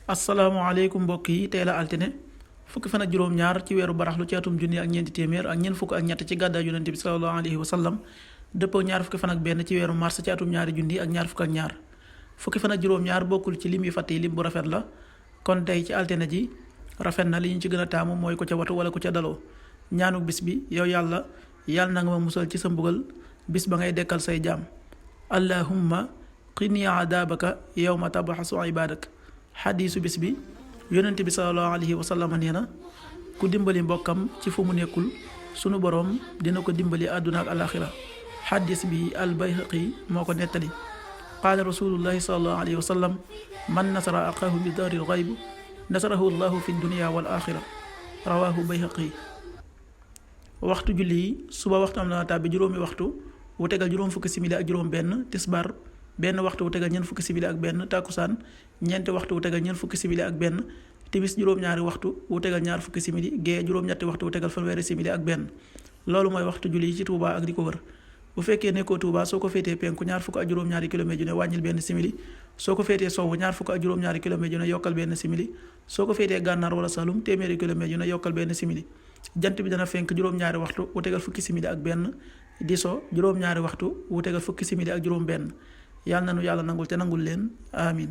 asalaamaaleykum mbokk yi tey la altine fukki fan ak juróom-ñaar ci weeru baraxlu ci atum junni ak ñeenti téeméer ak ñeent fukk ak ñett ci gàddaay yonente bi sallallahu alayhi wa sallam dëppoo ñaar fukki fan ak benn ci weeru mars ci atum ñaari junni ak ñaar fukk ak ñaar fukki fan ak juróom-ñaar bokkul ci lim yu fàtte yi lim bu rafet la kon tey ci altine ji rafet na li ñu ci gën a taamu mooy ku ca watu wala ku ca daloo ñaanu bis bi yow yàlla na nga ma musal ci sa mbugal bis ba ngay dekkal say jaam allahumma qini adabaka yawma tabaxasu ibadak xadiisu bis bi yonent bi sallallahu alayhi wa sallam nee na ku dimbali mbokkam ci fu mu nekkul sunu boroom dina ko dimbali àdduna ak alaxira xadiis bi al bayhaqi moo ko nettali qaala rasulullahi sallallahu alayhi wa sallam man nasara aqaahu bi daaril xayb nasarahu llahu fi dunia wal axira rawaahu bayhaqi waxtu julli yi suba waxtu am na tàbbi juróomi waxtu wu tegal juróom fukki simili ak juróom benn tisbaar benn waxtu wu tegal ñeent fukki simili ak benn tàkkusaan ñeenti waxtu wu tegal ñeent fukki simili ak benn timis juróom-ñaari waxtu wu tegal ñaar fukki simili gee juróom-ñetti waxtu wu tegal fanweeri simili ak benn loolu mooy waxtu julli yi ci Touba ak di ko wër bu fekkee nekkoo Touba soo ko féetee penku ñaar fukk ak juróom-ñaari kilomètre yu ne wàññil benn simili soo ko féetee sowwu ñaar fukk ak juróom-ñaari kilomètre yu ne yokkal benn simili soo ko féetee gànnaar wala Saloum téeméeri kilomètre yu ne yokkal benn simili jant bi dana fenk juróom-ñaari waxtu wu tegal fukki simili ak benn di so juróom-ñaari waxtu wu tegal fukki simili ak juróom benn yàlla na nu yàlla nangul te nangul leen amin